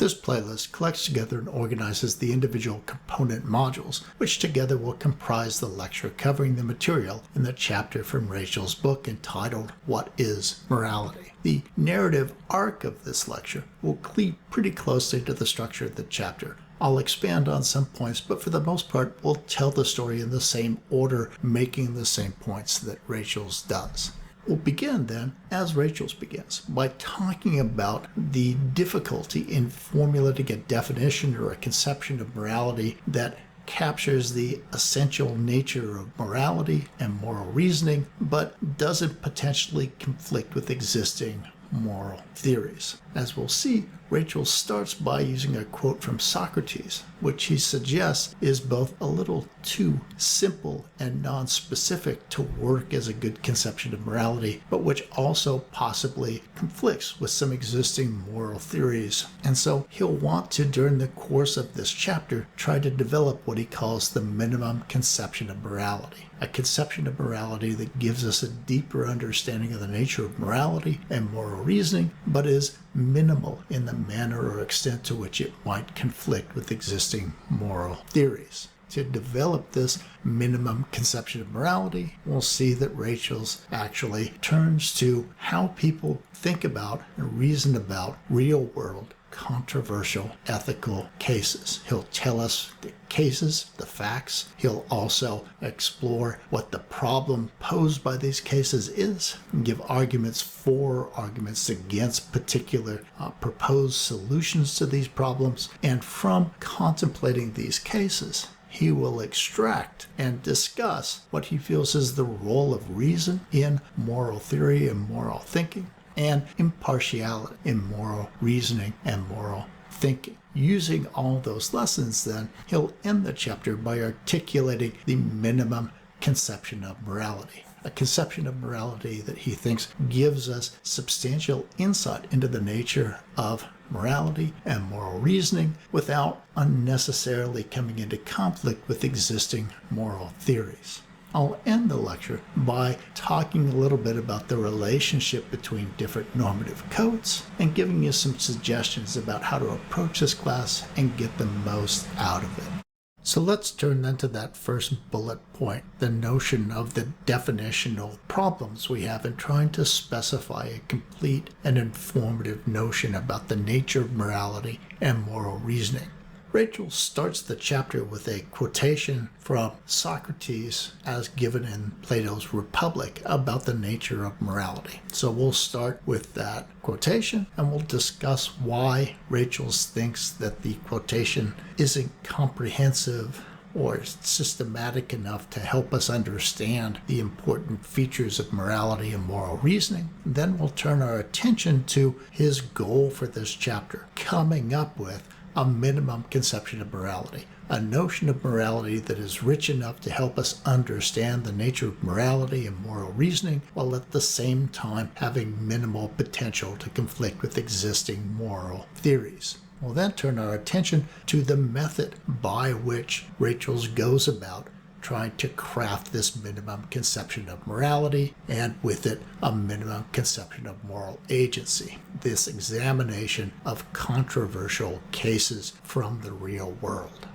This playlist collects together and organizes the individual component modules, which together will comprise the lecture covering the material in the chapter from Rachel's book entitled What is Morality? The narrative arc of this lecture will cleave pretty closely to the structure of the chapter. I'll expand on some points, but for the most part, we'll tell the story in the same order, making the same points that Rachel's does. We'll begin then, as Rachel's begins, by talking about the difficulty in formulating a definition or a conception of morality that captures the essential nature of morality and moral reasoning, but doesn't potentially conflict with existing moral theories. As we'll see, Rachel starts by using a quote from Socrates, which he suggests is both a little too simple and non-specific to work as a good conception of morality, but which also possibly conflicts with some existing moral theories. And so he'll want to, during the course of this chapter, try to develop what he calls the minimum conception of morality. A conception of morality that gives us a deeper understanding of the nature of morality and moral reasoning, but is minimal in the manner or extent to which it might conflict with existing moral theories. To develop this minimum conception of morality, we'll see that Rachel's actually turns to how people think about and reason about real-world controversial ethical cases. He'll tell us the cases, the facts. He'll also explore what the problem posed by these cases is, and give arguments for, arguments against particular proposed solutions to these problems. And from contemplating these cases, he will extract and discuss what he feels is the role of reason in moral theory and moral thinking, and impartiality in moral reasoning and moral thinking. Using all those lessons, then, he'll end the chapter by articulating the minimum conception of morality. A conception of morality that he thinks gives us substantial insight into the nature of morality and moral reasoning without unnecessarily coming into conflict with existing moral theories. I'll end the lecture by talking a little bit about the relationship between different normative codes and giving you some suggestions about how to approach this class and get the most out of it. So let's turn then to that first bullet point, the notion of the definitional problems we have in trying to specify a complete and informative notion about the nature of morality and moral reasoning. Rachel starts the chapter with a quotation from Socrates as given in Plato's Republic about the nature of morality. So we'll start with that quotation and we'll discuss why Rachel thinks that the quotation isn't comprehensive or systematic enough to help us understand the important features of morality and moral reasoning. Then we'll turn our attention to his goal for this chapter, coming up with a minimum conception of morality, a notion of morality that is rich enough to help us understand the nature of morality and moral reasoning, while at the same time having minimal potential to conflict with existing moral theories. We'll then turn our attention to the method by which Rachel goes about trying to craft this minimum conception of morality, and with it a minimum conception of moral agency, this examination of controversial cases from the real world.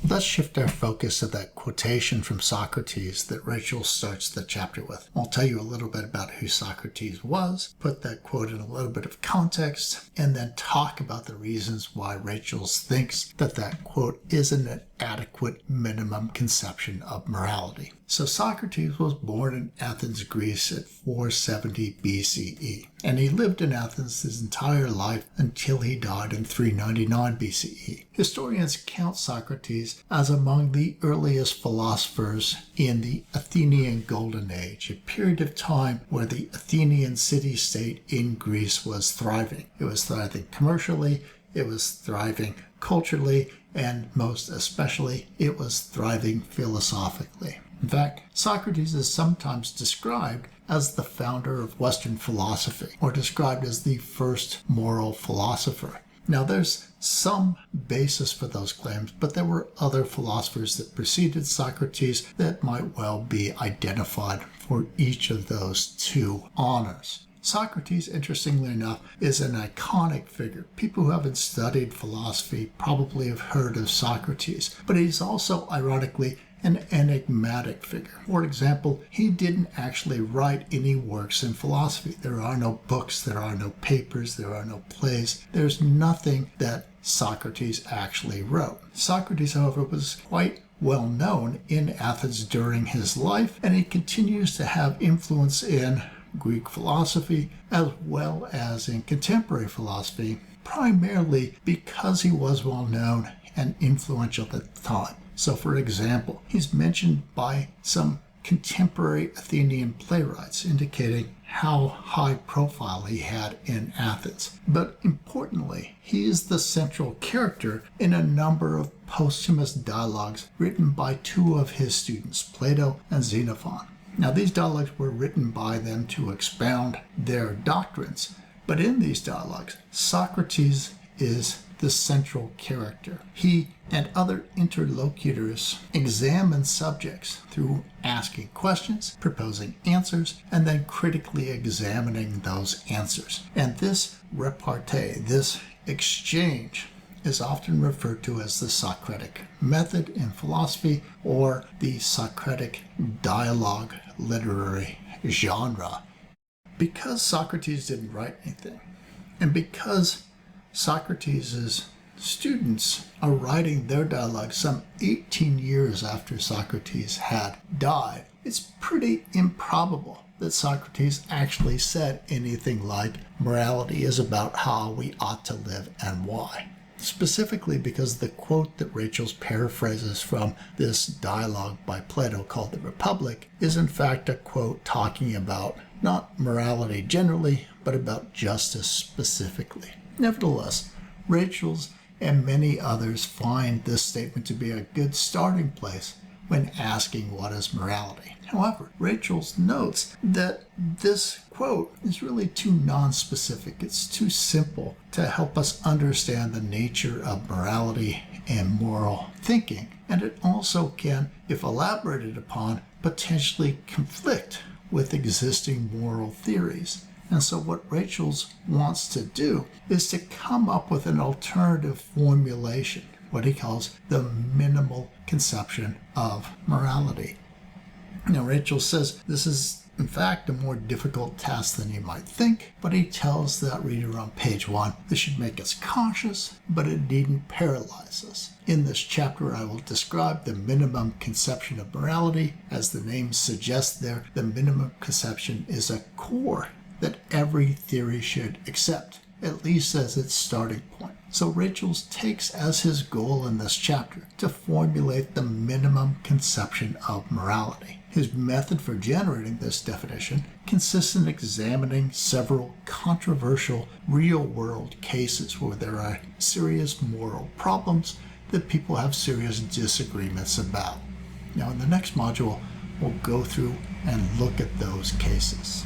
Let's shift our focus to that quotation from Socrates that Rachel starts the chapter with. I'll tell you a little bit about who Socrates was, put that quote in a little bit of context, and then talk about the reasons why Rachel thinks that that quote isn't an adequate minimum conception of morality. So Socrates was born in Athens, Greece at 470 BCE, and he lived in Athens his entire life until he died in 399 BCE. Historians count Socrates as among the earliest philosophers in the Athenian Golden Age, a period of time where the Athenian city-state in Greece was thriving. It was thriving commercially, it was thriving culturally, and most especially, it was thriving philosophically. In fact, Socrates is sometimes described as the founder of Western philosophy, or described as the first moral philosopher. Now, there's some basis for those claims, but there were other philosophers that preceded Socrates that might well be identified for each of those two honors. Socrates, interestingly enough, is an iconic figure. People who haven't studied philosophy probably have heard of Socrates, but he's also, ironically, an enigmatic figure. For example, he didn't actually write any works in philosophy. There are no books, there are no papers, there are no plays. There's nothing that Socrates actually wrote. Socrates, however, was quite well known in Athens during his life, and he continues to have influence in Greek philosophy as well as in contemporary philosophy, primarily because he was well known and influential at the time. So, for example, he's mentioned by some contemporary Athenian playwrights, indicating how high profile he had in Athens. But importantly, he is the central character in a number of posthumous dialogues written by two of his students, Plato and Xenophon. Now, these dialogues were written by them to expound their doctrines, but in these dialogues, Socrates is the central character. He and other interlocutors examine subjects through asking questions, proposing answers, and then critically examining those answers. And this repartee, this exchange, is often referred to as the Socratic method in philosophy or the Socratic dialogue literary genre. Because Socrates didn't write anything, and because Socrates' students are writing their dialogue some 18 years after Socrates had died, it's pretty improbable that Socrates actually said anything like, morality is about how we ought to live and why. Specifically because the quote that Rachel's paraphrases from this dialogue by Plato called The Republic is in fact a quote talking about not morality generally, but about justice specifically. Nevertheless, Rachel's and many others find this statement to be a good starting place when asking what is morality. However, Rachel's notes that this quote is really too non-specific. It's too simple to help us understand the nature of morality and moral thinking. And it also can, if elaborated upon, potentially conflict with existing moral theories. And so what Rachel's wants to do is to come up with an alternative formulation, what he calls the minimal conception of morality. Now, Rachel says this is, in fact, a more difficult task than you might think, but he tells that reader on page 1 this should make us cautious, but it needn't paralyze us. In this chapter, I will describe the minimum conception of morality. As the name suggests there, the minimum conception is a core that every theory should accept, at least as its starting point. So Rachel's takes as his goal in this chapter to formulate the minimum conception of morality. His method for generating this definition consists in examining several controversial real-world cases where there are serious moral problems that people have serious disagreements about. Now, in the next module, we'll go through and look at those cases.